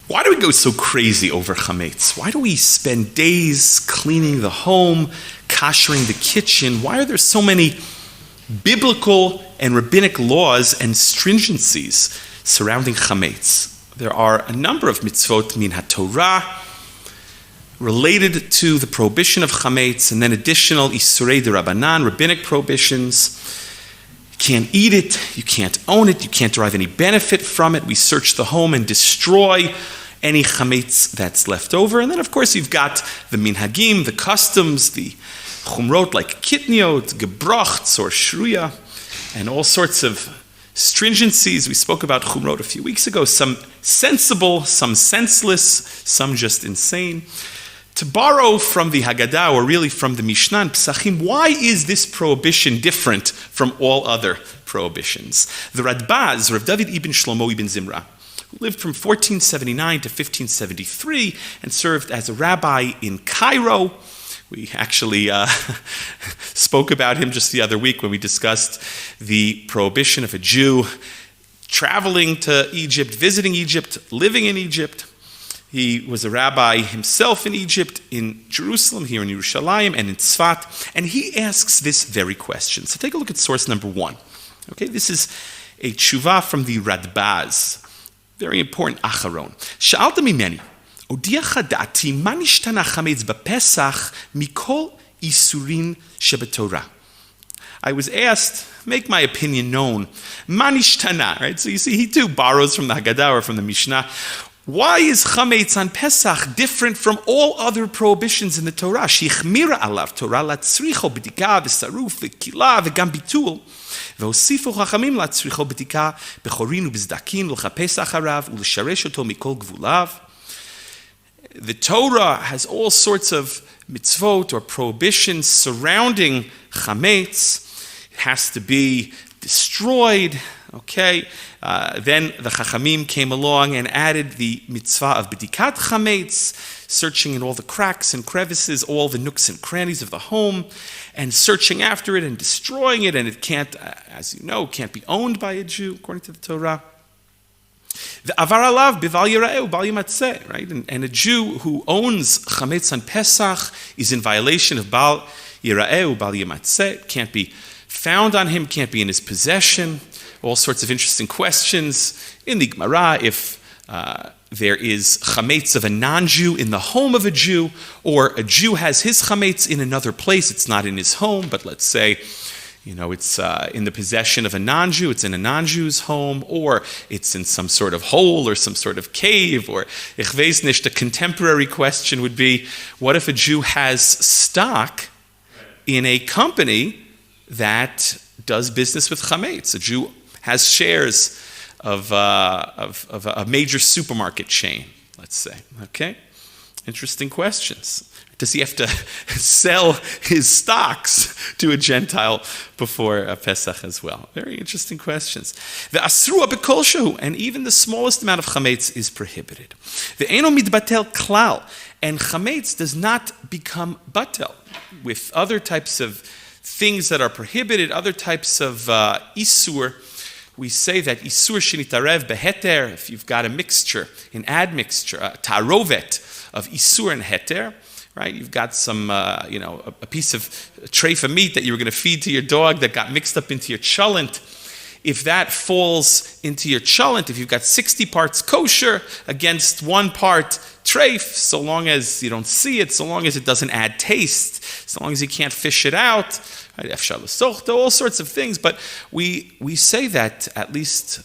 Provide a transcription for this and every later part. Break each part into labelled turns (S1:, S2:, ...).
S1: Why do we go so crazy over chametz? Why do we spend days cleaning the home, koshering the kitchen? Why are there so many biblical and rabbinic laws and stringencies surrounding chametz? There are a number of mitzvot min haTorah related to the prohibition of chametz, and then additional isurei d'Rabbanan, rabbinic prohibitions. You can't eat it, you can't own it, you can't derive any benefit from it. We search the home and destroy any chametz that's left over. And then, of course, you've got the minhagim, the customs, the chumrot like kitniot, gebrochts, or shruya, and all sorts of stringencies. We spoke about chumrot a few weeks ago, some sensible, some senseless, some just insane. To borrow from the Haggadah, or really from the Mishnah and Pesachim, why is this prohibition different from all other prohibitions? The Radbaz, Rav David ibn Shlomo ibn Zimra, who lived from 1479 to 1573 and served as a rabbi in Cairo. We actually spoke about him just the other week when we discussed the prohibition of a Jew traveling to Egypt, visiting Egypt, living in Egypt. He was a rabbi himself in Egypt, in Jerusalem, here in Yerushalayim, and in Tzfat. And he asks this very question. So take a look at source number 1. Okay, this is a tshuva from the Radbaz. Very important, Acharon. Sha'alta mimeni, odiach hadati, ma nishtana chametz b'Pesach mikol isurin shebetorah. I was asked, make my opinion known. Ma nishtana, right? So you see, he too borrows from the Haggadah or from the Mishnah. Why is chametz on Pesach different from all other prohibitions in the Torah? Shichmira alav Torah latzricho b'dika v'saruf v'kila v'gam bitul v'osifu chachamim latzricho b'dika b'chorin u'b'zdakin l'chapes acharav u'l'sharesh oto mikol gvulav. The Torah has all sorts of mitzvot or prohibitions surrounding chametz. It has to be destroyed. Okay, then the Chachamim came along and added the mitzvah of b'dikat chametz, searching in all the cracks and crevices, all the nooks and crannies of the home, and searching after it and destroying it, and it can't, as you know, can't be owned by a Jew, according to the Torah. The avar alav bival yira'eh ubal yimatzeh, right? And a Jew who owns chametz on Pesach is in violation of bal yira'eh ubal yimatzeh. It can't be found on him, can't be in his possession. All sorts of interesting questions in the Gemara. If there is chametz of a non-Jew in the home of a Jew, or a Jew has his chametz in another place, it's not in his home, but let's say, it's in the possession of a non-Jew, it's in a non-Jew's home, or it's in some sort of hole or some sort of cave, or ich weiß nicht. The contemporary question would be, what if a Jew has stock in a company that does business with chametz? A Jew has shares of a major supermarket chain, let's say. Okay? Interesting questions. Does he have to sell his stocks to a Gentile before Pesach as well? Very interesting questions. The asrua b'kol shehu, and even the smallest amount of chametz is prohibited. The eino mitbatel klal, and chametz does not become batel with other types of things that are prohibited, other types of isur. We say that isur shenitarev beheter, if you've got a mixture, an admixture, a tarovet of isur and heter, right? You've got some, a piece of treifa meat that you were going to feed to your dog that got mixed up into your cholent. If that falls into your cholent, if you've got 60 parts kosher against 1 part treif, so long as you don't see it, so long as it doesn't add taste, so long as you can't fish it out, right? All sorts of things. But we say that at least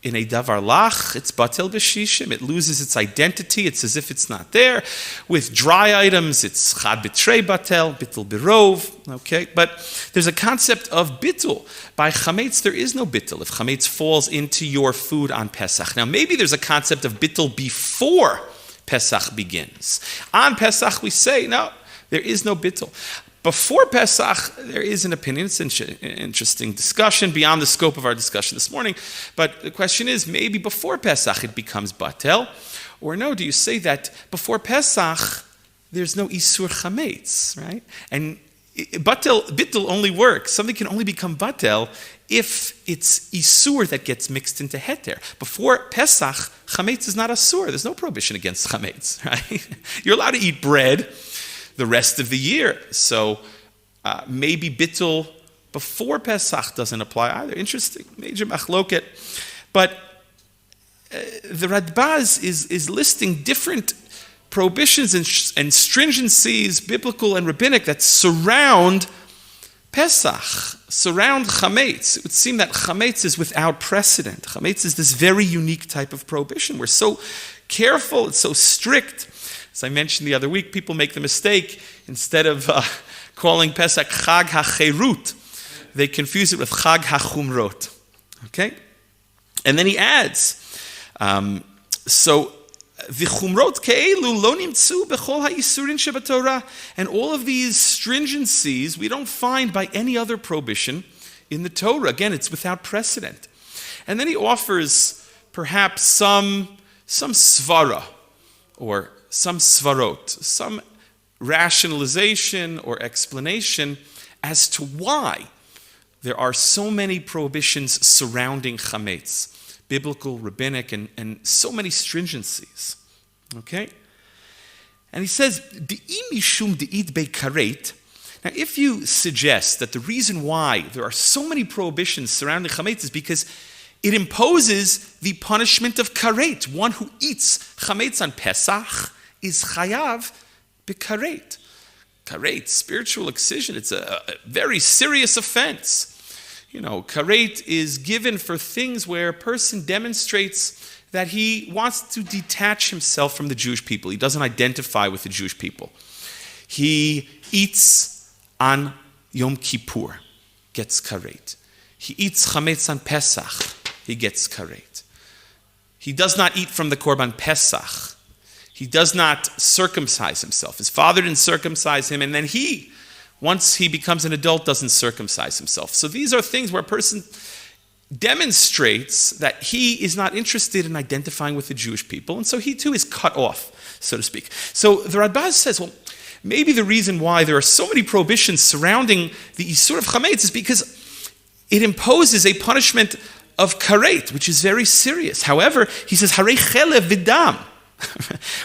S1: in a davar lach, it's batel b'shishim. It loses its identity. It's as if it's not there. With dry items, it's chad b'trei batel, bittul birov. Okay, but there's a concept of bittul. By chametz, there is no bittul if chametz falls into your food on Pesach. Now, maybe there's a concept of bittul before Pesach begins. On Pesach, we say, no, there is no bittul. Before Pesach, there is an opinion. It's an interesting discussion beyond the scope of our discussion this morning. But the question is, maybe before Pesach it becomes batel, or no? Do you say that before Pesach there's no isur chametz, right? And Bittul only works. Something can only become batel if it's isur that gets mixed into heter. Before Pesach, chametz is not asur. There's no prohibition against chametz, right? You're allowed to eat bread the rest of the year. So maybe bittul before Pesach doesn't apply either. Interesting, major machloket. But the Radbaz is listing different prohibitions and stringencies, biblical and rabbinic, that surround Pesach, surround chametz. It would seem that chametz is without precedent. Chametz is this very unique type of prohibition. We're so careful, it's so strict. As I mentioned the other week, people make the mistake, instead of calling Pesach Chag HaCherut, they confuse it with Chag HaChumrot. Okay? And then he adds, so v'chumrot ke'elu lo nimtzu b'chol ha'isurin shebatorah, and all of these stringencies we don't find by any other prohibition in the Torah. Again, it's without precedent. And then he offers perhaps some svara, or some svarot, some rationalization or explanation as to why there are so many prohibitions surrounding chametz, biblical, rabbinic, and so many stringencies. Okay? And he says, now if you suggest that the reason why there are so many prohibitions surrounding chametz is because it imposes the punishment of karet. One who eats chametz on Pesach is chayav b'karet. Karet, spiritual excision, it's a very serious offense. You know, karet is given for things where a person demonstrates that he wants to detach himself from the Jewish people. He doesn't identify with the Jewish people. He eats on Yom Kippur, gets karet. He eats chametz on Pesach, he gets karet. He does not eat from the Korban Pesach. He does not circumcise himself. His father didn't circumcise him, and then he, once he becomes an adult, doesn't circumcise himself. So these are things where a person demonstrates that he is not interested in identifying with the Jewish people, and so he too is cut off, so to speak. So the Radbaz says, well, maybe the reason why there are so many prohibitions surrounding the Isur of Chametz is because it imposes a punishment of karet, which is very serious. However, he says, Harei chelev v'dam.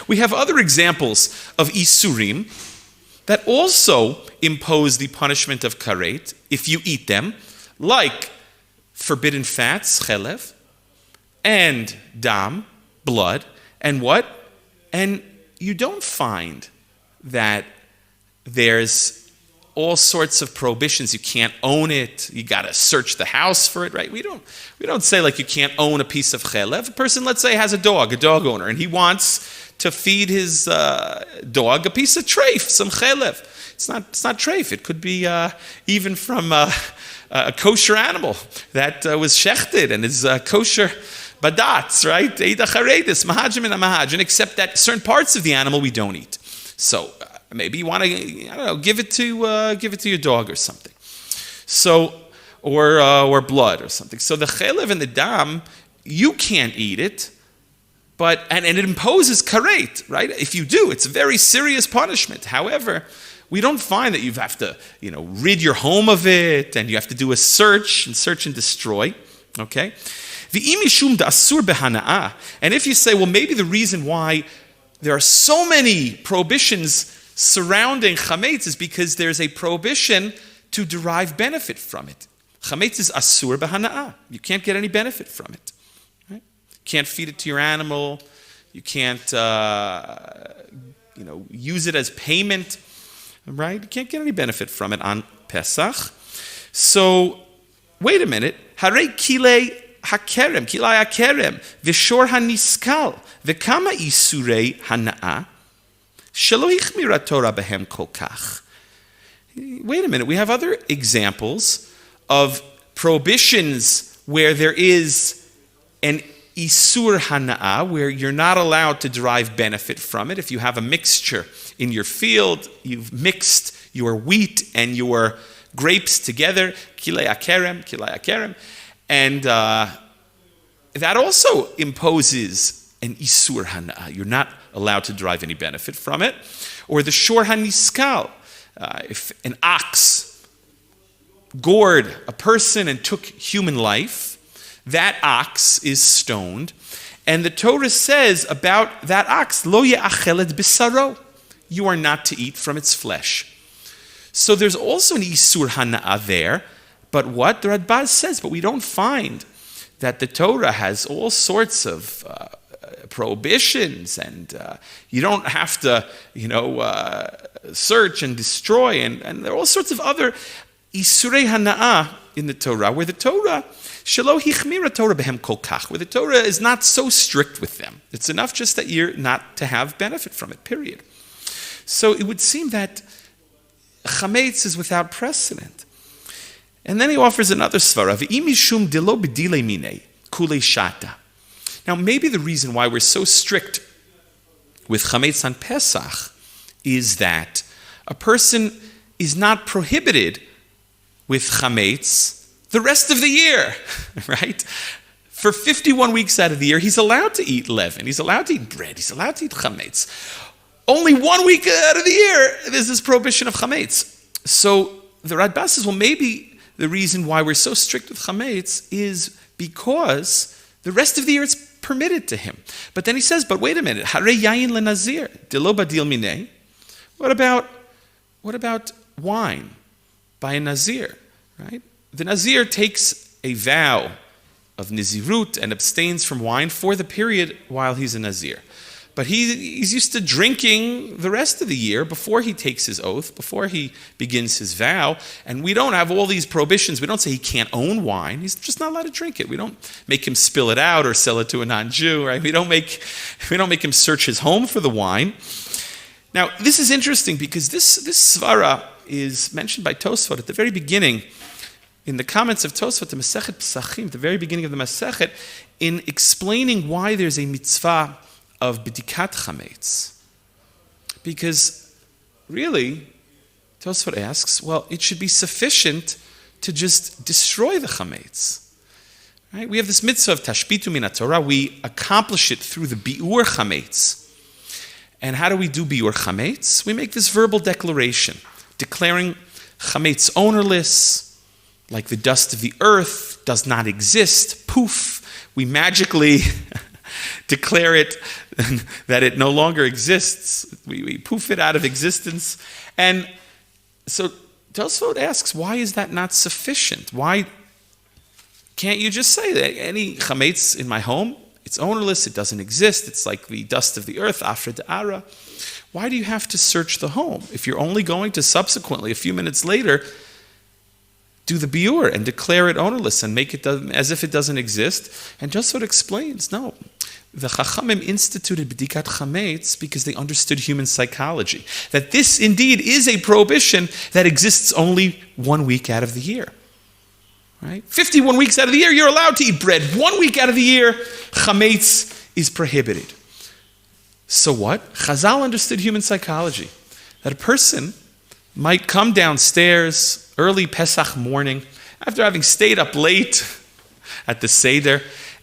S1: We have other examples of Isurim that also impose the punishment of karet if you eat them, like forbidden fats, chelev, and dam, blood, and what? And you don't find that there's all sorts of prohibitions. You can't own it. You got to search the house for it, right? We don't say like you can't own a piece of chelev. A person, let's say, has a dog owner, and he wants to feed his dog a piece of treif, some chelev. It's not treif. It could be even from a kosher animal that was shechted and is kosher badatz, right? Eida charedis, mahajim and mahajin, except that certain parts of the animal we don't eat. So maybe you want to, I don't know, give it to your dog or something. So, or blood or something. So the chelev and the dam, you can't eat it, but and it imposes karet, right? If you do, it's a very serious punishment. However, we don't find that you have to, rid your home of it, and you have to do a search and destroy. Okay, and if you say, well, maybe the reason why there are so many prohibitions surrounding chametz is because there's a prohibition to derive benefit from it. Chametz is asur b'hana'ah. You can't get any benefit from it. Right? You can't feed it to your animal. You can't, use it as payment. Right? You can't get any benefit from it on Pesach. So, wait a minute. Harei kilei hakerem, kilai hakerem, v'shor haniskal, v'kama isurei hana'ah, shelo hichmira Torah behem kol kach. Wait a minute. We have other examples of prohibitions where there is an isur hana'ah, where you're not allowed to derive benefit from it. If you have a mixture in your field, you've mixed your wheat and your grapes together, kilei akerem, and that also imposes an isur hana'ah. You're not allowed to derive any benefit from it. Or the shor haniskal, if an ox gored a person and took human life, that ox is stoned. And the Torah says about that ox, lo ye'achelet bisaro, you are not to eat from its flesh. So there's also an isur hana'ah there, but what the Radbaz says, but we don't find that the Torah has all sorts of prohibitions, and you don't have to, search and destroy, and there are all sorts of other isurei hana'ah in the Torah, where the Torah shelo hichmira Torah behem kol kach, where the Torah is not so strict with them. It's enough just that you're not to have benefit from it, period. So it would seem that chametz is without precedent. And then he offers another svara, v'imishum dilo b'dile mine kule shata. Now maybe the reason why we're so strict with chametz on Pesach is that a person is not prohibited with chametz the rest of the year, right? For 51 weeks out of the year, he's allowed to eat leaven, he's allowed to eat bread, he's allowed to eat chametz. Only 1 week out of the year, there's this prohibition of chametz. So the Radbaz says, well, maybe the reason why we're so strict with chametz is because the rest of the year it's permitted to him. But then he says, but wait a minute, hare yayin lenazir, dilo badil minei. What about wine by a nazir, right? The nazir takes a vow of nizirut and abstains from wine for the period while he's a nazir. But he's used to drinking the rest of the year before he takes his oath, before he begins his vow. And we don't have all these prohibitions. We don't say he can't own wine. He's just not allowed to drink it. We don't make him spill it out or sell it to a non-Jew, right? We don't make him search his home for the wine. Now, this is interesting because this svara is mentioned by Tosfot at the very beginning, in the comments of Tosfot, the Masechet Pesachim, the very beginning of the Masechet, in explaining why there's a mitzvah of b'dikat chametz. Because really, Tosfot asks, well, it should be sufficient to just destroy the chametz. Right? We have this mitzvah of tashbitu min Torah. We accomplish it through the biur chametz. And how do we do biur chametz? We make this verbal declaration, declaring chametz ownerless, like the dust of the earth does not exist. Poof, we magically declare it that it no longer exists. We poof it out of existence. And so Tosfot asks, why is that not sufficient? Why can't you just say that any chametz in my home, it's ownerless, it doesn't exist, it's like the dust of the earth, afra da'ara. Why do you have to search the home if you're only going to subsequently, a few minutes later, do the biur and declare it ownerless and make it as if it doesn't exist? And Tosfot explains, no. The Chachamim instituted b'dikat chametz because they understood human psychology. That this indeed is a prohibition that exists only 1 week out of the year. Right? 51 weeks out of the year, you're allowed to eat bread. 1 week out of the year, chametz is prohibited. So what? Chazal understood human psychology. That a person might come downstairs early Pesach morning after having stayed up late at the Seder,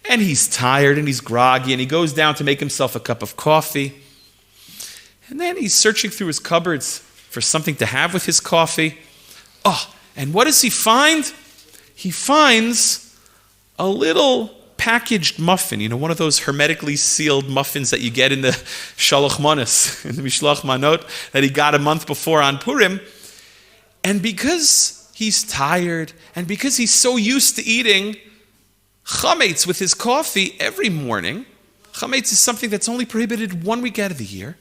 S1: and he's tired and he's groggy, and he goes down to make himself a cup of coffee. And then he's searching through his cupboards for something to have with his coffee. Oh, and what does he find? He finds a little packaged muffin, one of those hermetically sealed muffins that you get in the Shalach Manos, in the Mishlach Manot, that he got a month before on Purim. And because he's tired, and because he's so used to eating chametz with his coffee every morning, chametz is something that's only prohibited 1 week out of the year,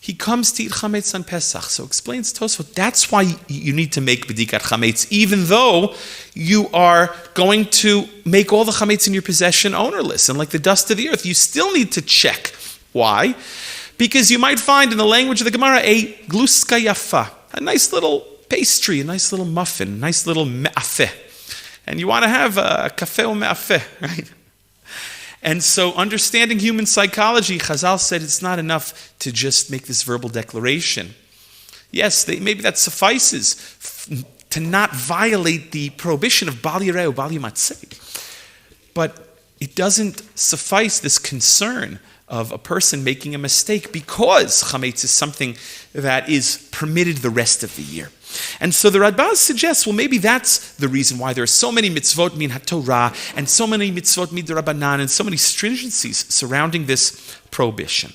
S1: he comes to eat chametz on Pesach. So explains Tosfot, that's why you need to make b'dikat chametz, even though you are going to make all the chametz in your possession ownerless and like the dust of the earth. You still need to check. Why? Because you might find in the language of the Gemara a gluska yafa, a nice little pastry, a nice little muffin, a nice little me'afeh. And you want to have a kafeh or me'afeh, right? And so understanding human psychology, Chazal said it's not enough to just make this verbal declaration. Yes, maybe that suffices to not violate the prohibition of bal yireh or bal yimatzeh. But it doesn't suffice, this concern of a person making a mistake because chametz is something that is permitted the rest of the year. And so the Radbaz suggests, well, maybe that's the reason why there are so many mitzvot min haTorah and so many mitzvot midrabanan and so many stringencies surrounding this prohibition.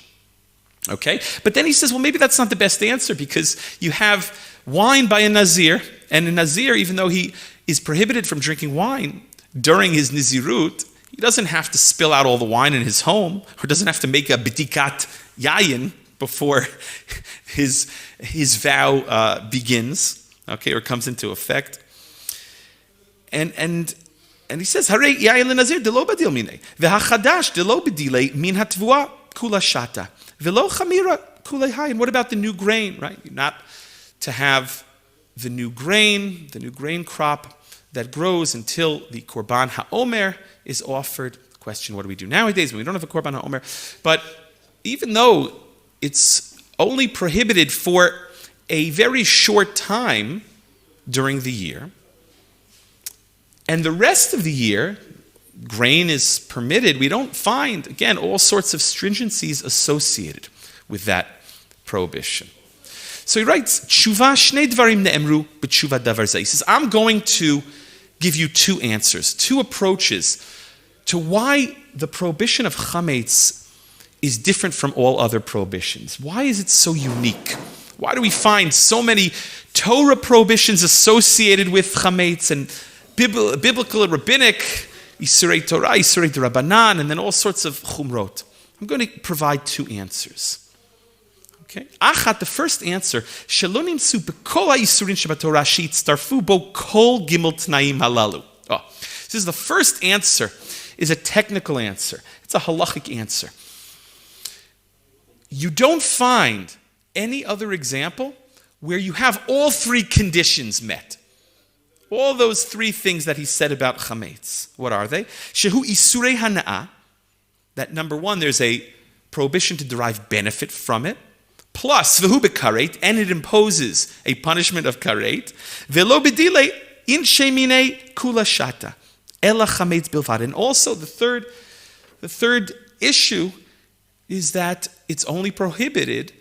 S1: Okay? But then he says, well, maybe that's not the best answer because you have wine by a Nazir, and a Nazir, even though he is prohibited from drinking wine during his Nizirut, he doesn't have to spill out all the wine in his home, or doesn't have to make a b'dikat yayin before his vow begins, okay, or comes into effect. And he says, "Harei yayin leNazir delo badil minei, v'hachadash delo bedilei min hatvua kula shata, v'lo chamira kula hayin." What about the new grain? Right, you're not to have the new grain crop that grows until the Korban HaOmer is offered. Question, what do we do nowadays when we don't have a Korban HaOmer? But even though it's only prohibited for a very short time during the year, and the rest of the year, grain is permitted, we don't find, again, all sorts of stringencies associated with that prohibition. So he writes, Tshuva shnei dvarim ne'emru b'tshuva davar zeh. He says, I'm going to give you two answers, two approaches to why the prohibition of chametz is different from all other prohibitions. Why is it so unique? Why do we find so many Torah prohibitions associated with chametz and biblical and rabbinic, Isurei Torah, Isurei D'Rabbanan, and then all sorts of chumrot? I'm going to provide two answers. Okay. Achat, the first answer, shelo nimtzu b'kol ha'isurin shebatorah sheyitztarfu bo kol gimel tnaim halalu. Oh, this is the first answer, is a technical answer. It's a halachic answer. You don't find any other example where you have all three conditions met. All those three things that he said about chametz. What are they? Shehu isurei hana'ah, that number one, there's a prohibition to derive benefit from it. Plus, v'hu b'karet, and it imposes a punishment of karet. V'lo b'dilei in sheminei kula shata, ela chametz bilvad. And also the third issue is that it's only prohibited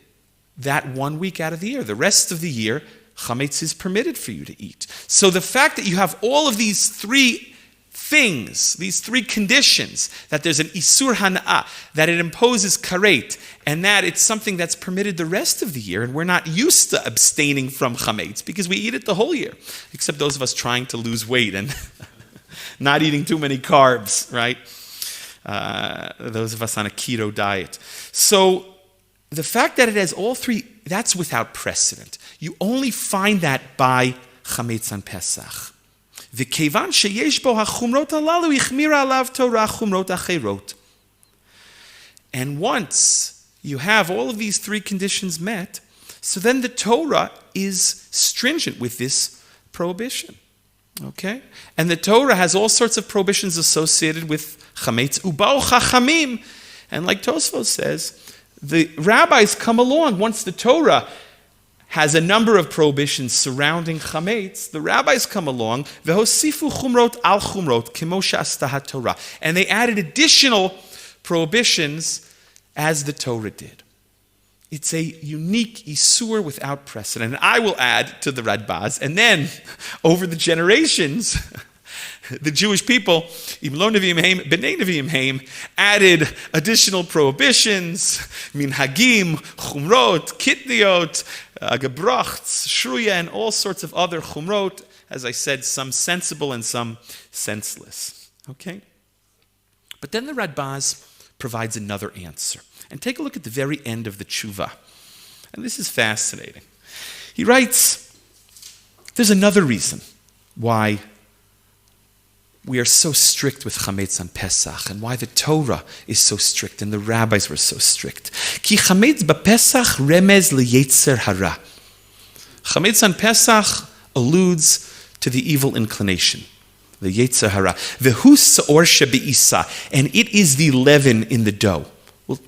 S1: that 1 week out of the year. The rest of the year, chametz is permitted for you to eat. So the fact that you have all of these three things, these three conditions, that there's an isur hana'ah, that it imposes karet, and that it's something that's permitted the rest of the year, and we're not used to abstaining from chametz because we eat it the whole year, except those of us trying to lose weight and not eating too many carbs, right? Those of us on a keto diet. So the fact that it has all three, that's without precedent. You only find that by chametz on Pesach. וכיוון שיש בו החומרות הללו, החמירה עליו תורה חומרות אחרות. And once you have all of these three conditions met, so then the Torah is stringent with this prohibition. Okay? And the Torah has all sorts of prohibitions associated with chametz. Ubao chachamim. And like Tosfos says, the rabbis come along once the Torah has a number of prohibitions surrounding chametz. The rabbis come along, v'hosifu chumrot al chumrot, kemo she'asta haTorah, and they added additional prohibitions as the Torah did. It's a unique isur without precedent. And I will add to the Radbaz, and then over the generations, the Jewish people, Imlo Nevi'im Heim, B'nei Nevi'im Heim, added additional prohibitions, minhagim, chumrot, kitniot, gebrachts, shruya, and all sorts of other chumrot. As I said, some sensible and some senseless. Okay? But then the Radbaz provides another answer. And take a look at the very end of the tshuva. And this is fascinating. He writes, there's another reason why we are so strict with chametz on Pesach, and why the Torah is so strict, and the rabbis were so strict. Ki chametz b'Pesach remez liyetzer hara. Chametz on Pesach alludes to the evil inclination, the yetzer hara. V'hu sa'or shebe'isa, and it is the leaven in the dough. We'll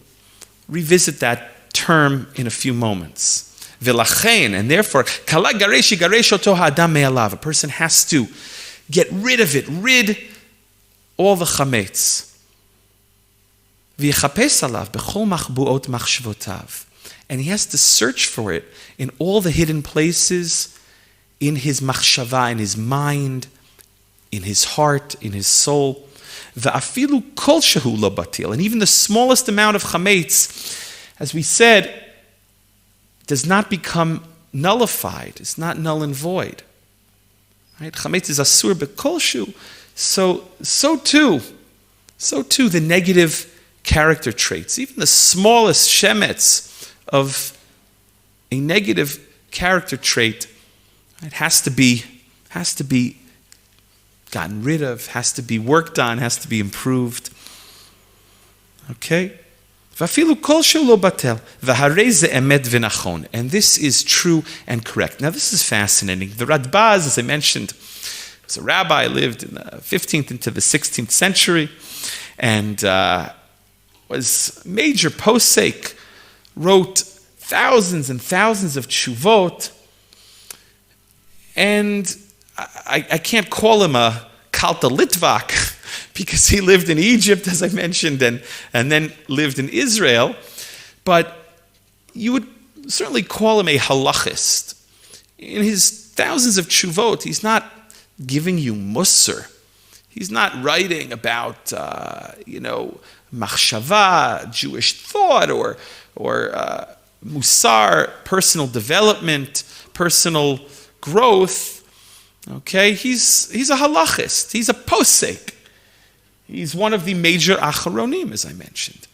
S1: revisit that term in a few moments. V'lachein, and therefore, kala garesh yigaresh oto ha'adam me'alav. A person has to get rid of it, rid all the chametz. V'yechapes alav b'chol machbuot machshvotav. And he has to search for it in all the hidden places, in his machshava, in his mind, in his heart, in his soul. V'afilu kol shehu lo batil. And even the smallest amount of chametz, as we said, does not become nullified. It's not null and void. Right? Chametz is asur b'kol shu. So too the negative character traits, even the smallest shemetz of a negative character trait, it has to be gotten rid of, has to be worked on, has to be improved. Okay? And this is true and correct. Now this is fascinating. The Radbaz, as I mentioned, was a rabbi, lived in the 15th into the 16th century, and was major posek, wrote thousands and thousands of tshuvot, and I can't call him a Kalta Litvak because he lived in Egypt, as I mentioned, and then lived in Israel, but you would certainly call him a halachist. In his thousands of tshuvot, he's not giving you musar. He's not writing about, machshava, Jewish thought, or musar, personal development, personal growth. Okay, he's a halachist. He's a posek. He's one of the major acharonim, as I mentioned.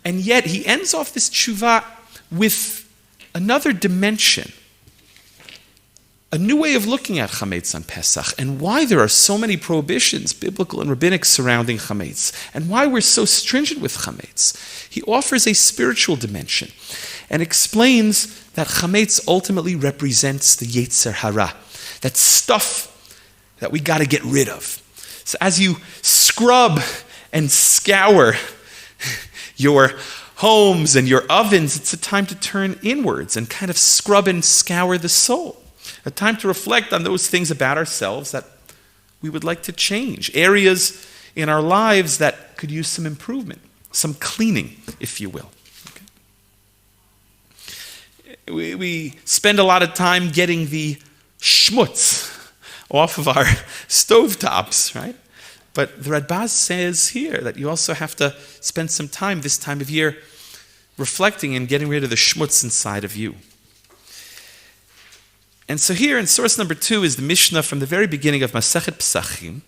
S1: And yet he ends off this tshuva with another dimension, a new way of looking at chametz on Pesach, and why there are so many prohibitions, biblical and rabbinic, surrounding chametz, and why we're so stringent with chametz. He offers a spiritual dimension and explains that chametz ultimately represents the Yetzer Hara, that stuff that we got to get rid of. So as you scrub and scour your homes and your ovens, it's a time to turn inwards and kind of scrub and scour the soul. A time to reflect on those things about ourselves that we would like to change. Areas in our lives that could use some improvement, some cleaning, if you will. Okay. We spend a lot of time getting the schmutz off of our stovetops, right? But the Radbaz says here that you also have to spend some time this time of year reflecting and getting rid of the schmutz inside of you. And so here in source number 2 is the Mishnah from the very beginning of Masechet Pesachim,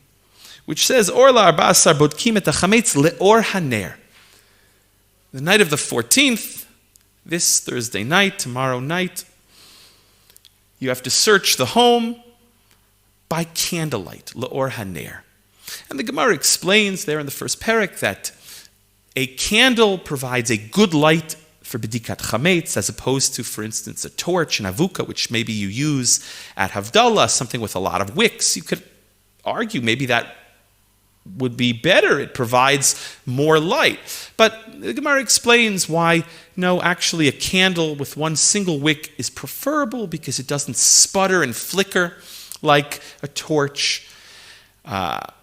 S1: which says, Or la'arba'asar bodkim et hachametz le'or haner. The night of the 14th, this Thursday night, tomorrow night, you have to search the home by candlelight, le'or haner. And the Gemara explains there in the first parak that a candle provides a good light for bedikat chametz, as opposed to, for instance, a torch, an avuka, which maybe you use at Havdalah, something with a lot of wicks. You could argue maybe that would be better. It provides more light. But the Gemara explains why, no, actually a candle with one single wick is preferable because it doesn't sputter and flicker like a torch. A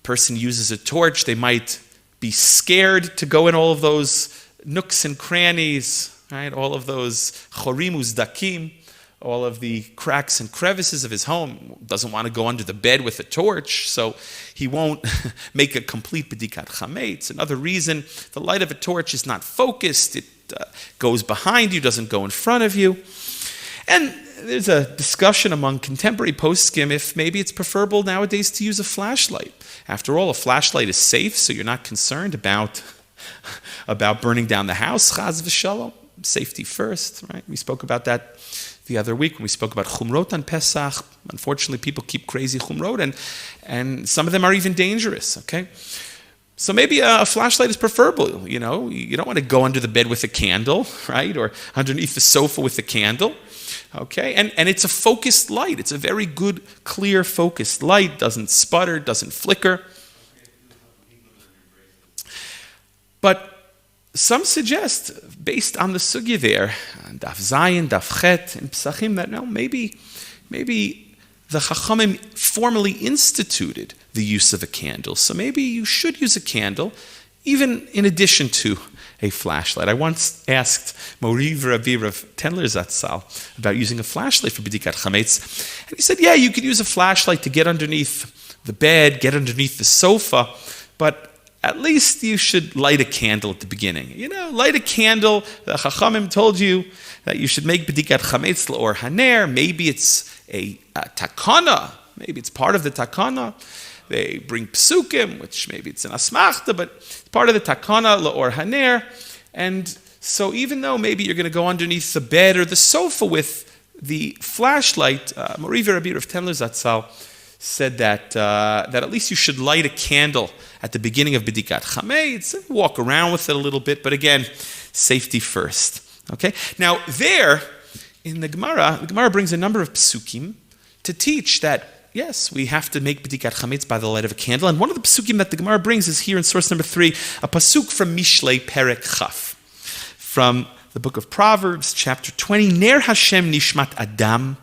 S1: person uses a torch, they might be scared to go in all of those nooks and crannies, right? All of those chorim uzdakim, all of the cracks and crevices of his home. Doesn't want to go under the bed with a torch, so he won't make a complete bedikat chametz. Another reason, the light of a torch is not focused. It goes behind you, doesn't go in front of you. And there's a discussion among contemporary poskim if maybe it's preferable nowadays to use a flashlight. After all, a flashlight is safe, so you're not concerned about burning down the house, chaz v'shalom, safety first, right? We spoke about that the other week when we spoke about chumrot on Pesach. Unfortunately, people keep crazy chumrot, and some of them are even dangerous, okay? So maybe a flashlight is preferable, you know? You don't want to go under the bed with a candle, right? Or underneath the sofa with a candle, okay? And it's a focused light. It's a very good, clear, focused light. Doesn't sputter, doesn't flicker. But some suggest, based on the sugya there, Daf Zayin, Daf Chet, and Pesachim, that no, maybe the Chachamim formally instituted the use of a candle. So maybe you should use a candle even in addition to a flashlight. I once asked Moriv Rabbi Rav Tendler Zatzal about using a flashlight for B'dikat Chametz. And he said, yeah, you could use a flashlight to get underneath the bed, get underneath the sofa, but at least you should light a candle at the beginning. Light a candle. The Chachamim told you that you should make B'dikat Chametz l'or haner. Maybe it's a takana. Maybe it's part of the takana. They bring psukim, which maybe it's an asmachta, but it's part of the takana l'or haner. And so even though maybe you're going to go underneath the bed or the sofa with the flashlight, Moriv Rabbi Rav Tendler Zatzal said that at least you should light a candle at the beginning of B'dikat Chametz, walk around with it a little bit, but again, safety first. Okay? Now there, in the Gemara brings a number of psukim to teach that yes, we have to make B'dikat Chametz by the light of a candle. And one of the pasukim that the Gemara brings is here in source number 3, a pasuk from Mishlei Perek Chaf, from the book of Proverbs, chapter 20. Ner Hashem nishmat Adam,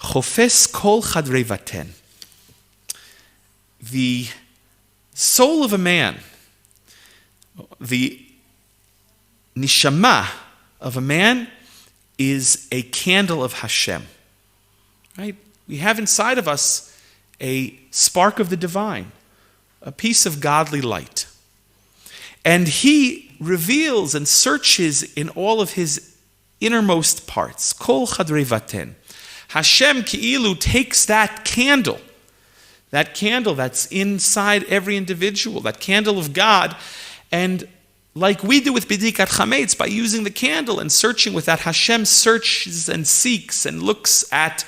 S1: chofes kol chadrei vaten. The soul of a man, the nishama of a man, is a candle of Hashem. Right? We have inside of us a spark of the divine, a piece of godly light. And he reveals and searches in all of his innermost parts. Kol chadrei vaten. Hashem ki'ilu takes that candle that's inside every individual, that candle of God, and like we do with B'dikat Chametz, by using the candle and searching with that, Hashem searches and seeks and looks at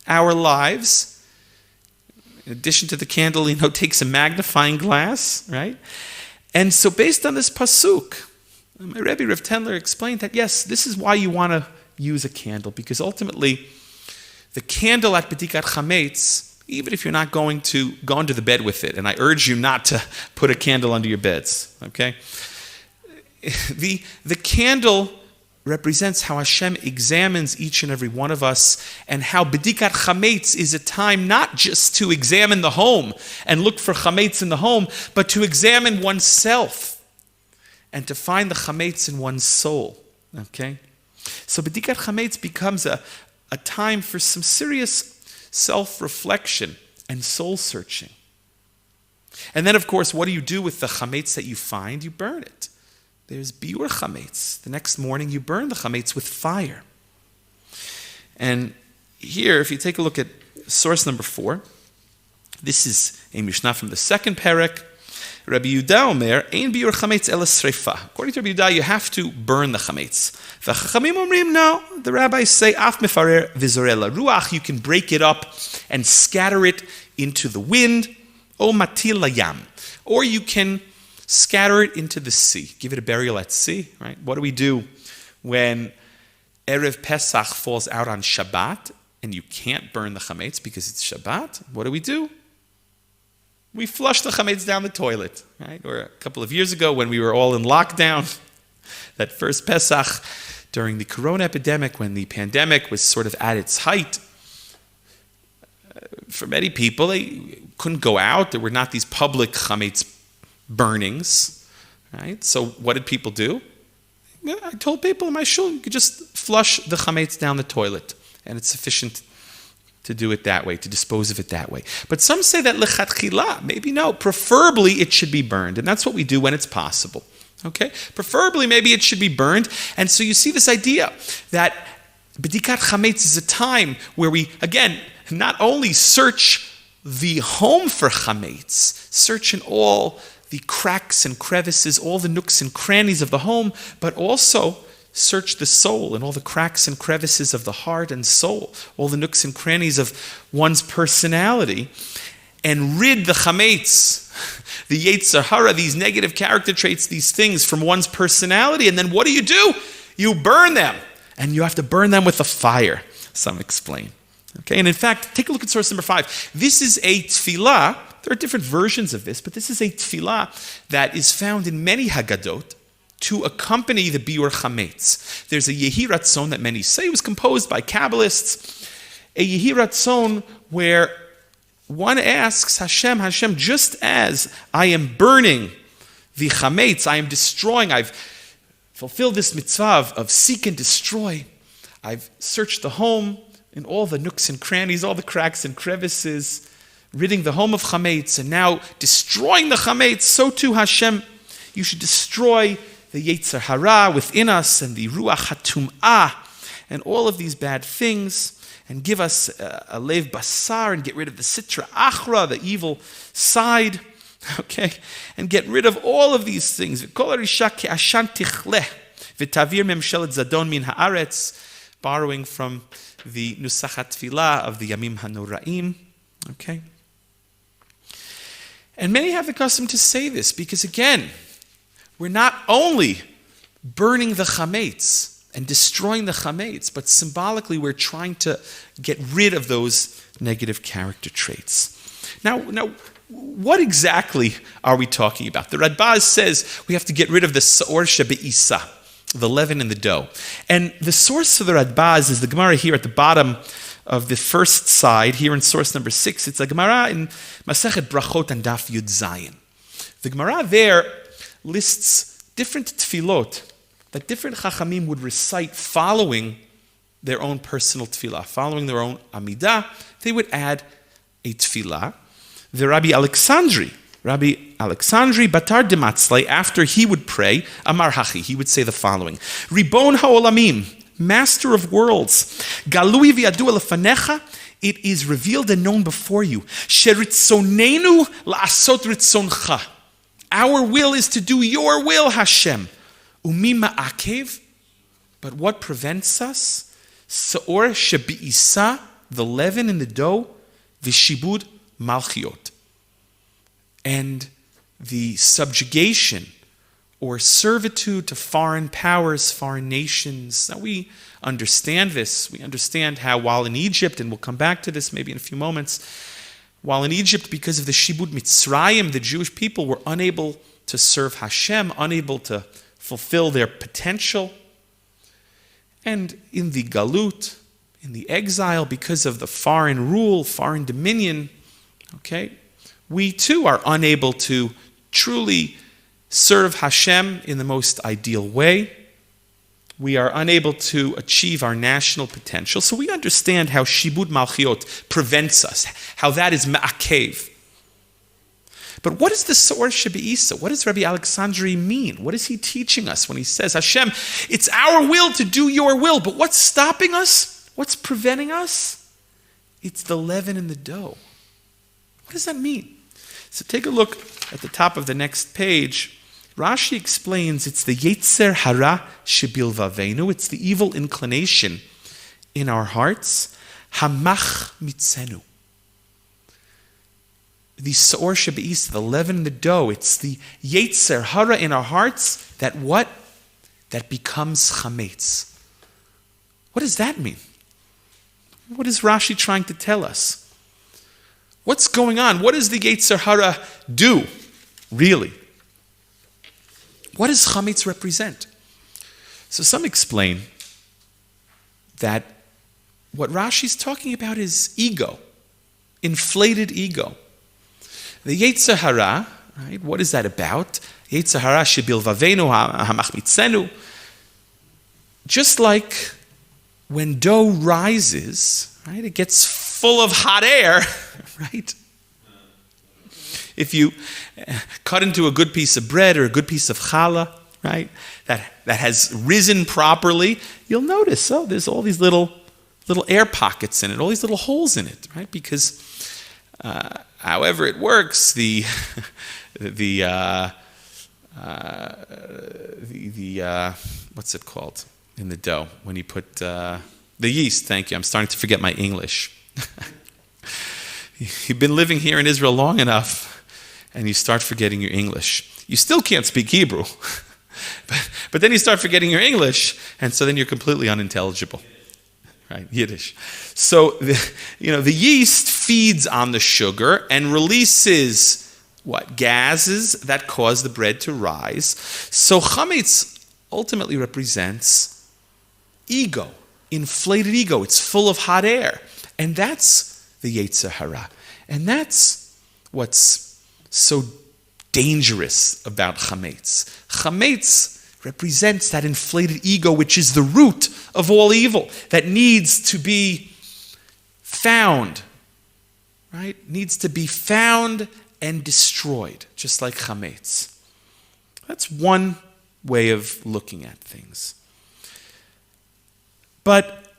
S1: our lives. In addition to the candle, takes a magnifying glass, right? And so based on this pasuk, my Rebbe Rav Tendler explained that yes, this is why you want to use a candle, because ultimately the candle at B'dikat Chametz, even if you're not going to go under the bed with it, and I urge you not to put a candle under your beds, okay? The candle represents how Hashem examines each and every one of us, and how B'dikat Chametz is a time not just to examine the home and look for Chametz in the home, but to examine oneself and to find the Chametz in one's soul. Okay? So B'dikat Chametz becomes a time for some serious self-reflection and soul-searching. And then, of course, what do you do with the Chametz that you find? You burn it. There's biur chametz. The next morning you burn the chametz with fire. And here, if you take a look at source number 4, this is a Mishnah from the second perek. Rabbi Yehuda Omer, Ein biur chametz ela sreifa. According to Rabbi Yehuda, you have to burn the chametz. V'chachamim omrim, no. The rabbis say, af mefarer v'zorela ruach. You can break it up and scatter it into the wind. O matil layam. Or you can scatter it into the sea. Give it a burial at sea, right? What do we do when Erev Pesach falls out on Shabbat and you can't burn the chametz because it's Shabbat? What do? We flush the chametz down the toilet, right? Or a couple of years ago when we were all in lockdown, that first Pesach during the corona epidemic, when the pandemic was sort of at its height, for many people, they couldn't go out. There were not these public chametz burnings, right? So what did people do? I told people in my shul, you could just flush the chametz down the toilet, and it's sufficient to do it that way, to dispose of it that way. But some say that lechatchila, maybe no, preferably it should be burned, and that's what we do when it's possible. Okay? Preferably maybe it should be burned, and so you see this idea that B'dikat Chametz is a time where we, again, not only search the home for chametz, search in all the cracks and crevices, all the nooks and crannies of the home, but also search the soul and all the cracks and crevices of the heart and soul, all the nooks and crannies of one's personality, and rid the chametz, the yetzer hara, these negative character traits, these things from one's personality. And then what do? You burn them, and you have to burn them with a fire, some explain. Okay, and in fact, take a look at source number 5. This is a tefillah. There are different versions of this, but this is a tefillah that is found in many Haggadot to accompany the biur chametz. There's a Yehi Ratzon that many say was composed by Kabbalists, a Yehi Ratzon where one asks Hashem, just as I am burning The chametz, I am destroying. I've fulfilled this mitzvah of seek and destroy. I've searched the home in all the nooks and crannies, all the cracks and crevices, ridding the home of chametz, and now destroying the chametz. So too, Hashem, you should destroy the yetzer hara within us and the ruach hatum'ah and all of these bad things, and give us a lev basar and get rid of the sitra achra, the evil side, okay, and get rid of all of these things. Borrowing from the Nusachat Tfilah of the Yamim HaNoraim, okay? And many have the custom to say this because, again, we're not only burning the chametz and destroying the chametz, but symbolically we're trying to get rid of those negative character traits. Now, what exactly are we talking about? The Radbaz says we have to get rid of the Sa'or Shebe'isa, the leaven in the dough. And the source for the Radbaz is the Gemara here at the bottom of the first side, here in source number 6. It's a Gemara in Masechet Brachot and Daf Yud Zayin. The Gemara there lists different tefillot that different chachamim would recite following their own personal tefillah, following their own amidah. They would add a tefillah. The Rabbi Alexandri Batar Dematzlei, after he would pray, Amar Hachi, he would say the following: Ribon ha'olamim, Master of worlds, Galui v'yadu lefanecha, it is revealed and known before you. Sheritzonenu la'asot ritzoncha, our will is to do your will, Hashem. Umi ma'akev, but what prevents us? Sa'or shebi'isa, the leaven in the dough, v'shibud malchiot, and the subjugation or servitude to foreign powers, foreign nations. Now we understand this. We understand how while in Egypt, and we'll come back to this maybe in a few moments, while in Egypt, because of the Shibud Mitzrayim, the Jewish people were unable to serve Hashem, unable to fulfill their potential. And in the Galut, in the exile, because of the foreign rule, foreign dominion, okay, we too are unable to truly serve Hashem in the most ideal way. We are unable to achieve our national potential. So we understand how Shibud Malchiot prevents us, how that is ma'akev. But what is the Sa'or Shebe'isa? What does Rabbi Alexandri mean? What is he teaching us when he says, Hashem, it's our will to do your will, but what's stopping us? What's preventing us? It's the leaven in the dough. What does that mean? So take a look at the top of the next page. Rashi explains it's the Yetzer Hara Shebilvavenu, it's the evil inclination in our hearts, Hamach Mitzenu. The Sa'or Shebe'isa, the leaven in the dough, it's the Yetzer Hara in our hearts that what? That becomes Chametz. What does that mean? What is Rashi trying to tell us? What's going on? What does the Yetzer Hara do, really? What does Chametz represent? So some explain that what Rashi's talking about is ego, inflated ego. The Yetzer Hara, right? What is that about? Yetzer Hara shebilvavenu hamachmitzenu. Just like when dough rises, right? It gets full of hot air, right? If you cut into a good piece of bread or a good piece of challah, right, that has risen properly, you'll notice, there's all these little air pockets in it, all these little holes in it, right? Because however it works, the what's it called in the dough when you put the yeast? Thank you. I'm starting to forget my English. You've been living here in Israel long enough, and you start forgetting your English. You still can't speak Hebrew, but then you start forgetting your English, and so then you're completely unintelligible. Right, Yiddish. So the yeast feeds on the sugar and releases what? Gases that cause the bread to rise. So chametz ultimately represents ego, inflated ego. It's full of hot air, and that's the Yetzer Hara, and that's what's so dangerous about chametz. Chametz represents that inflated ego, which is the root of all evil, that needs to be found, right? Needs to be found and destroyed, just like chametz. That's one way of looking at things. But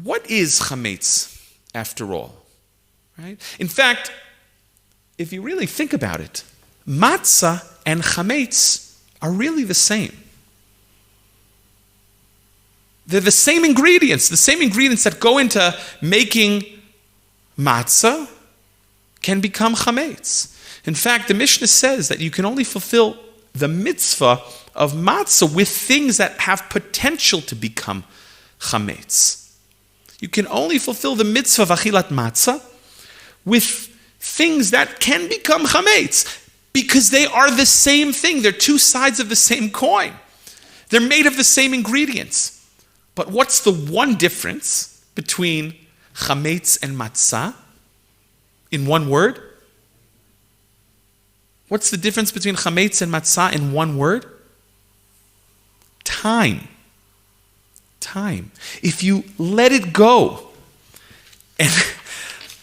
S1: what is chametz, after all? Right? In fact, if you really think about it, matzah and chametz are really the same. They're the same ingredients that go into making matzah can become chametz. In fact, the Mishnah says that you can only fulfill the mitzvah of matzah with things that have potential to become chametz. You can only fulfill the mitzvah of achilat matzah with things that can become chametz, because they are the same thing. They're two sides of the same coin. They're made of the same ingredients. But what's the one difference between chametz and matzah? In one word? What's the difference between chametz and matzah in one word? Time. Time. If you let it go and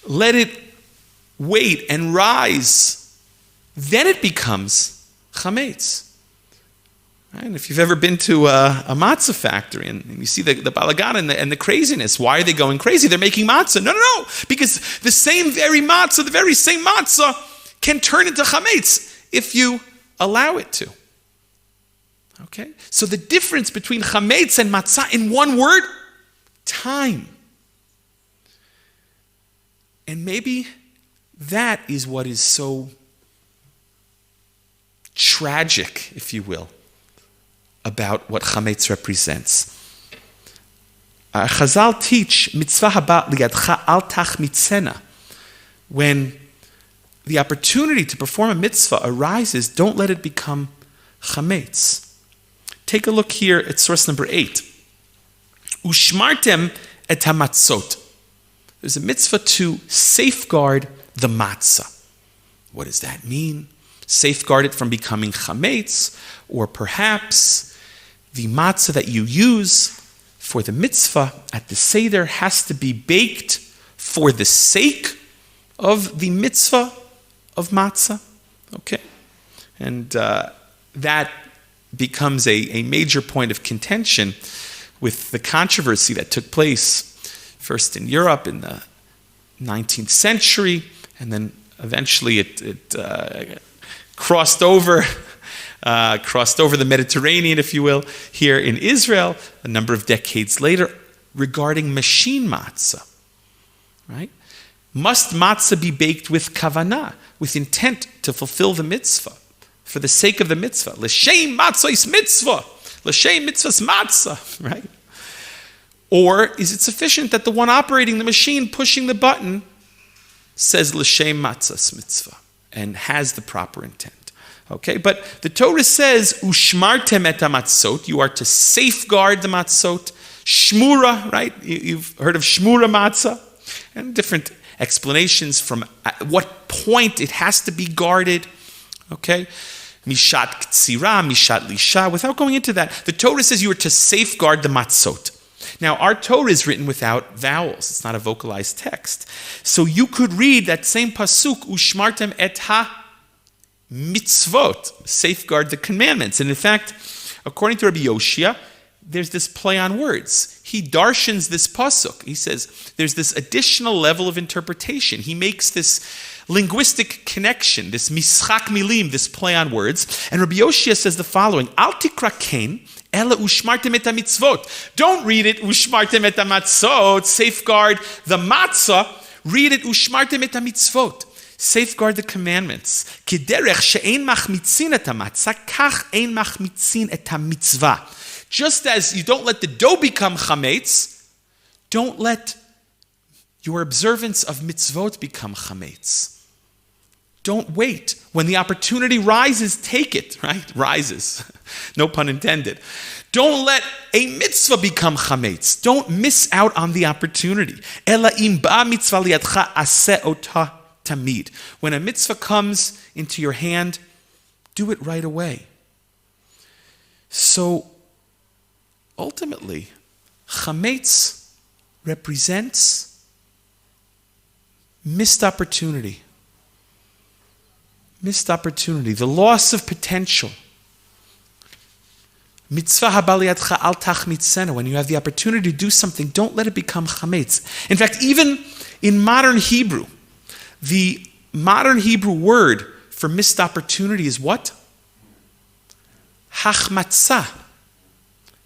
S1: let it wait and rise, then it becomes chametz. Right? And if you've ever been to a matzah factory and you see the balagan and the craziness, why are they going crazy? They're making matzah. No. Because the very same matzah can turn into chametz if you allow it to. Okay? So the difference between chametz and matzah in one word, time. And maybe that is what is so tragic, if you will, about what chametz represents. Chazal teach, mitzvah haba liyadcha al tachmitzena. When the opportunity to perform a mitzvah arises, don't let it become chametz. Take a look here at source number 8. Ushmartem et hamatzot. There's a mitzvah to safeguard the matzah. What does that mean? Safeguard it from becoming chametz, or perhaps the matzah that you use for the mitzvah at the Seder has to be baked for the sake of the mitzvah of matzah. Okay? And that becomes a major point of contention with the controversy that took place first in Europe in the 19th century, and then eventually it crossed over the Mediterranean, if you will, here in Israel a number of decades later, regarding machine matzah. Right? Must matzah be baked with kavanah, with intent to fulfill the mitzvah, for the sake of the mitzvah? L'shem matzah is mitzvah. L'shem mitzvah's matzah. Right? Or is it sufficient that the one operating the machine, pushing the button, says l'shem matzah's mitzvah and has the proper intent? Okay, but the Torah says, ushmartem et hamatzot, you are to safeguard the matzot. Shmura, right? You've heard of shmura matzah, and different explanations from at what point it has to be guarded. Okay, mishat ktsira, mishat lisha. Without going into that, the Torah says you are to safeguard the matzot. Now, our Torah is written without vowels. It's not a vocalized text. So you could read that same pasuk, ushmartem et ha mitzvot, safeguard the commandments. And in fact, according to Rabbi Yoshia, there's this play on words. He darshans this pasuk. He says there's this additional level of interpretation. He makes this linguistic connection, this mischak milim, this play on words. And Rabbi Yoshia says the following: Al tikra ken ela ushmartem et mitzvot. Don't read it ushmartem et matzot, safeguard the matzah. Read it ushmartem et mitzvot. Safeguard the commandments. Kiderech she'ein machmitzin et hamatzah, kach ein machmitzin et hamitzvah. Just as you don't let the dough become chametz, don't let your observance of mitzvot become chametz. Don't wait. When the opportunity rises, take it, right? Rises. No pun intended. Don't let a mitzvah become chametz. Don't miss out on the opportunity. Ela im ba mitzvah liadcha aseh otah tamid. When a mitzvah comes into your hand, do it right away. So, ultimately, chametz represents missed opportunity. Missed opportunity, the loss of potential. Mitzvah habaliyatcha al tachmitzena. When you have the opportunity to do something, don't let it become chametz. In fact, even in modern Hebrew, the modern Hebrew word for missed opportunity is what? Hachmatzah.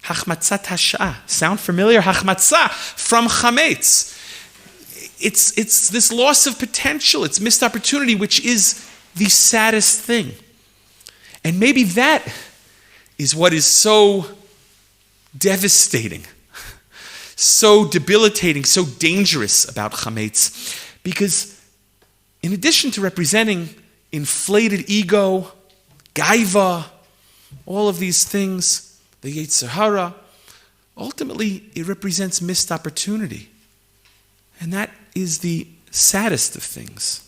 S1: Hachmatzah tasha. Sound familiar? Hachmatzah from chametz. It's this loss of potential. It's missed opportunity, which is the saddest thing. And maybe that is what is so devastating, so debilitating, so dangerous about chametz. Because in addition to representing inflated ego, gaiva, all of these things, the Yetzer Hara, ultimately it represents missed opportunity. And that is the saddest of things.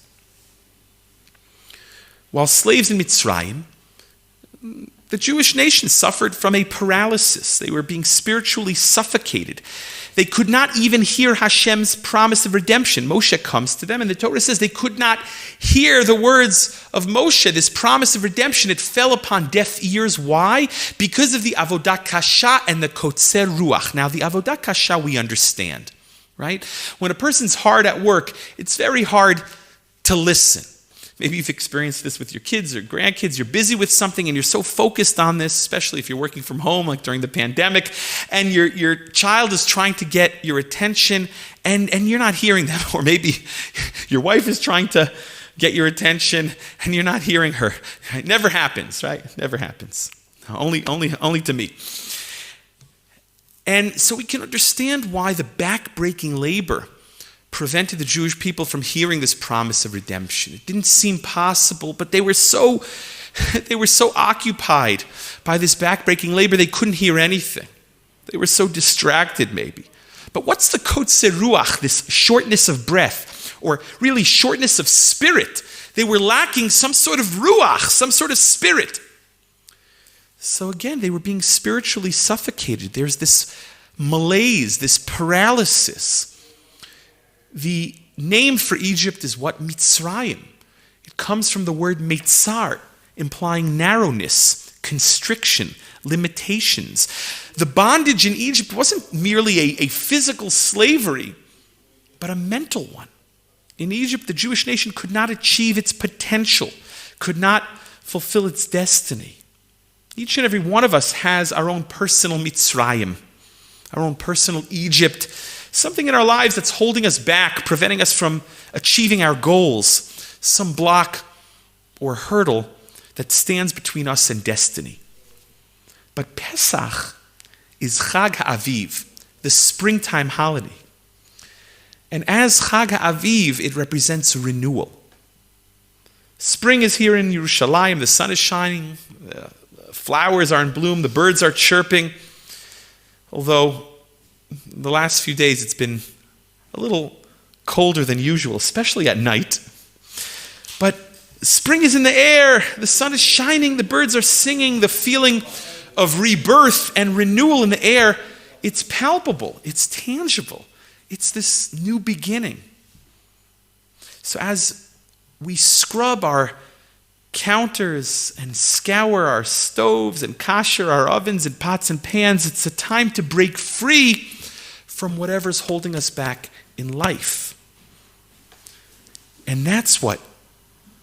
S1: While slaves in Mitzrayim, the Jewish nation suffered from a paralysis. They were being spiritually suffocated. They could not even hear Hashem's promise of redemption. Moshe comes to them, and the Torah says they could not hear the words of Moshe, this promise of redemption. It fell upon deaf ears. Why? Because of the avodah kasha and the kotzer ruach. Now, the avodah kasha we understand, right? When a person's hard at work, it's very hard to listen. Maybe you've experienced this with your kids or grandkids. You're busy with something and you're so focused on this, especially if you're working from home, like during the pandemic, and your child is trying to get your attention and you're not hearing them. Or maybe your wife is trying to get your attention and you're not hearing her. It never happens, right? It never happens. Only to me. And so we can understand why the back-breaking labor prevented the Jewish people from hearing this promise of redemption. It didn't seem possible, but they were so occupied by this backbreaking labor, they couldn't hear anything. They were so distracted, maybe. But what's the kotzer ruach, this shortness of breath, or really shortness of spirit? They were lacking some sort of ruach, some sort of spirit. So again, they were being spiritually suffocated. There's this malaise, this paralysis. The name for Egypt is what? Mitzrayim. It comes from the word meitzar, implying narrowness, constriction, limitations. The bondage in Egypt wasn't merely a physical slavery, but a mental one. In Egypt, the Jewish nation could not achieve its potential, could not fulfill its destiny. Each and every one of us has our own personal Mitzrayim, our own personal Egypt, something in our lives that's holding us back, preventing us from achieving our goals, some block or hurdle that stands between us and destiny. But Pesach is Chag HaAviv, the springtime holiday. And as Chag HaAviv, it represents renewal. Spring is here in Yerushalayim, the sun is shining, the flowers are in bloom, the birds are chirping, although the last few days it's been a little colder than usual, especially at night. But spring is in the air, the sun is shining, the birds are singing, the feeling of rebirth and renewal in the air, it's palpable, it's tangible. It's this new beginning. So as we scrub our counters and scour our stoves and kasher our ovens and pots and pans, it's a time to break free from whatever's holding us back in life. And that's what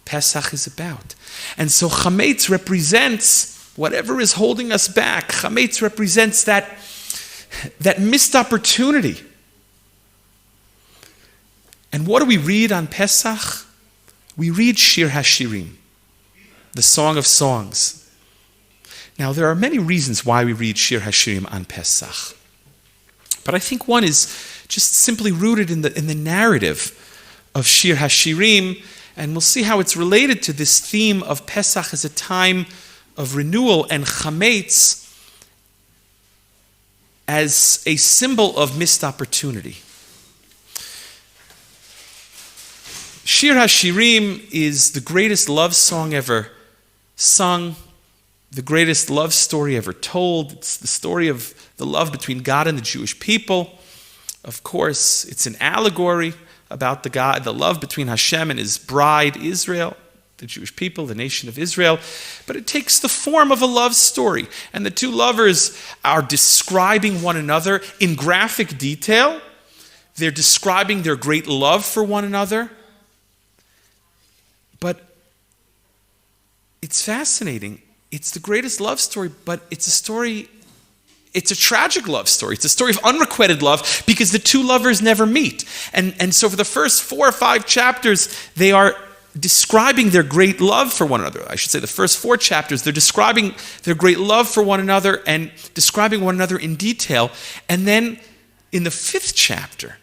S1: Pesach is about. And so Chametz represents whatever is holding us back. Chametz represents that missed opportunity. And what do we read on Pesach? We read Shir HaShirim, the Song of Songs. Now, there are many reasons why we read Shir HaShirim on Pesach. But I think one is just simply rooted in the narrative of Shir HaShirim, and we'll see how it's related to this theme of Pesach as a time of renewal and Chametz as a symbol of missed opportunity. Shir HaShirim is the greatest love song ever sung, the greatest love story ever told. It's the story of the love between God and the Jewish people. Of course, it's an allegory about the love between Hashem and his bride, Israel, the Jewish people, the nation of Israel. But it takes the form of a love story. And the two lovers are describing one another in graphic detail. They're describing their great love for one another. But it's fascinating. It's the greatest love story, but it's a tragic love story. It's a story of unrequited love because the two lovers never meet. And so for the first 4 or 5 chapters, they are describing their great love for one another. I should say the first 4 chapters, they're describing their great love for one another and describing one another in detail. And then in the 5th chapter,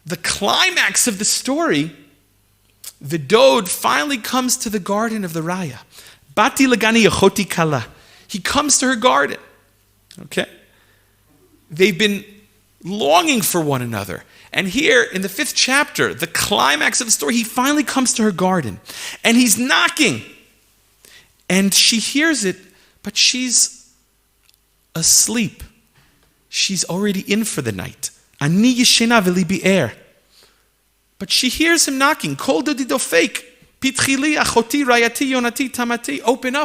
S1: the climax of the story, the dode finally comes to the garden of the Raya. Bati lagani yachoti kala. He comes to her garden. Okay? They've been longing for one another. And here in the 5th chapter, the climax of the story, he finally comes to her garden. And he's knocking. And she hears it, but she's asleep. She's already in for the night. Ani yeshena v'li bi'er. But she hears him knocking. Kol dodi dofek. Pitchili achoti rayati yonati tamati. Open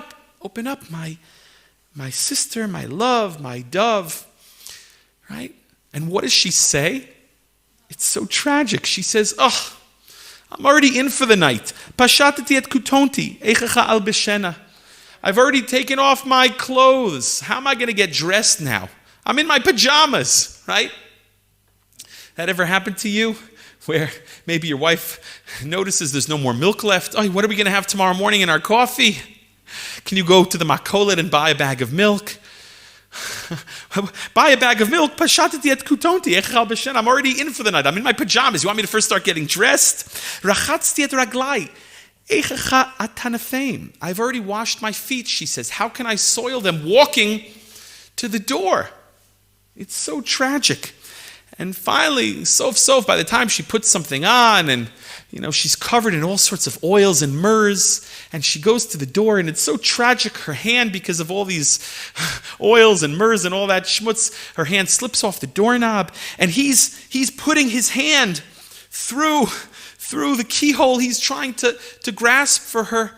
S1: up, my sister, my love, my dove. Right? And what does she say? It's so tragic. She says, "Oh, I'm already in for the night. Pashatati et kutonti, eichacha al beshena. I've already taken off my clothes. How am I going to get dressed now? I'm in my pajamas," right? That ever happened to you? Where maybe your wife notices there's no more milk left. Oh, what are we going to have tomorrow morning in our coffee? Can you go to the makolet and buy a bag of milk? Buy a bag of milk. Pashatati et kutonti, eichacha al beshena. I'm already in for the night. I'm in my pajamas. You want me to first start getting dressed? Rachatzti et raglai. Eichacha atanafeim. I've already washed my feet, she says. How can I soil them walking to the door? It's so tragic. And finally, sof, by the time she puts something on and, she's covered in all sorts of oils and myrrhs, and she goes to the door, and it's so tragic, her hand, because of all these oils and myrrhs and all that schmutz, her hand slips off the doorknob, and he's putting his hand through the keyhole. He's trying to grasp for her.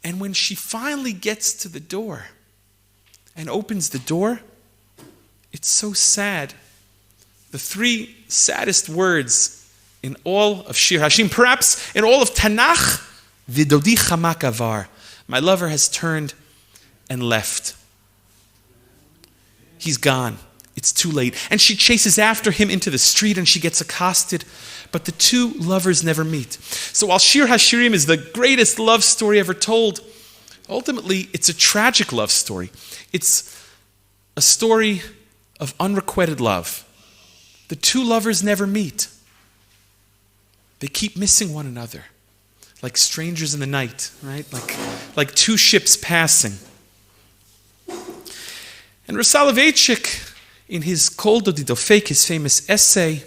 S1: And when she finally gets to the door and opens the door, it's so sad. The 3 saddest words in all of Shir HaShirim, perhaps in all of Tanakh, V'dodi chamak avar. My lover has turned and left. He's gone. It's too late. And she chases after him into the street and she gets accosted. But the two lovers never meet. So while Shir HaShirim is the greatest love story ever told, ultimately it's a tragic love story. It's a story of unrequited love. The two lovers never meet. They keep missing one another, like strangers in the night, right? Like 2 ships passing. And Rav Soloveitchik, in his Kol Dodi Dofek, his famous essay,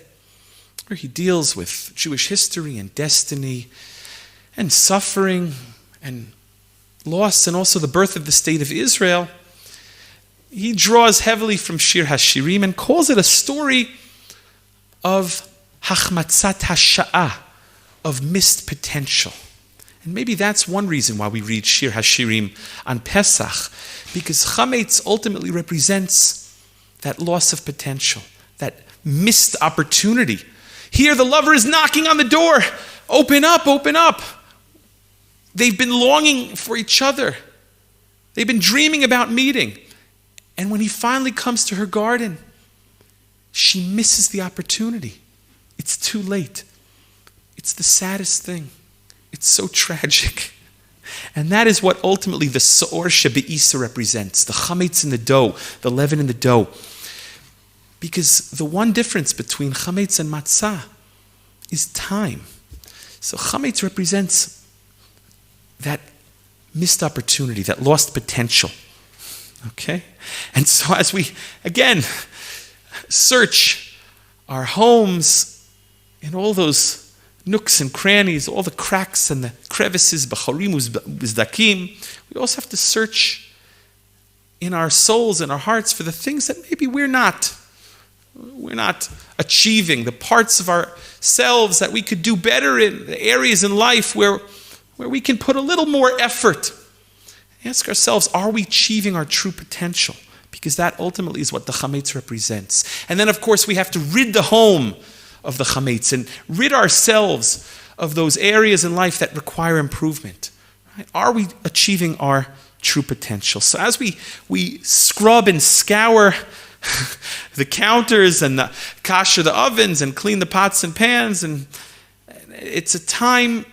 S1: where he deals with Jewish history and destiny and suffering and loss and also the birth of the state of Israel, he draws heavily from Shir HaShirim and calls it a story of hachmatzat hasha'ah, of missed potential. And maybe that's one reason why we read Shir HaShirim on Pesach, because Chametz ultimately represents that loss of potential, that missed opportunity. Here the lover is knocking on the door. Open up, open up. They've been longing for each other. They've been dreaming about meeting. And when he finally comes to her garden, she misses the opportunity. It's too late. It's the saddest thing. It's so tragic. And that is what ultimately the Sa'or Shebe'isa represents, the chametz in the dough, the leaven in the dough. Because the one difference between chametz and matzah is time. So chametz represents that missed opportunity, that lost potential. Okay? And so as we, again, search our homes in all those nooks and crannies, all the cracks and the crevices, b'chorim uzdakim. We also have to search in our souls and our hearts for the things that maybe we're not achieving, the parts of ourselves that we could do better in, the areas in life where we can put a little more effort. Ask ourselves, are we achieving our true potential? Because that ultimately is what the Chametz represents. And then, of course, we have to rid the home of the Chametz and rid ourselves of those areas in life that require improvement. Right? Are we achieving our true potential? So as we scrub and scour the counters and the kasher, the ovens, and clean the pots and pans, and it's a time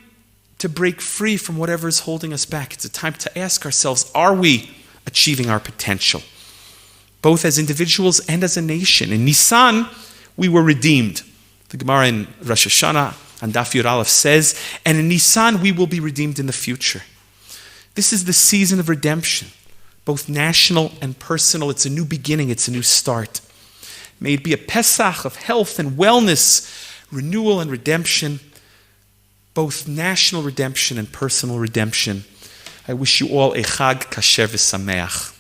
S1: to break free from whatever is holding us back. It's a time to ask ourselves, are we achieving our potential? Both as individuals and as a nation. In Nisan, we were redeemed. The Gemara in Rosh Hashanah and Daf Yud Aleph says, and in Nisan we will be redeemed in the future. This is the season of redemption, both national and personal. It's a new beginning, it's a new start. May it be a Pesach of health and wellness, renewal and redemption, both national redemption and personal redemption. I wish you all a Chag Kasher v'Sameach.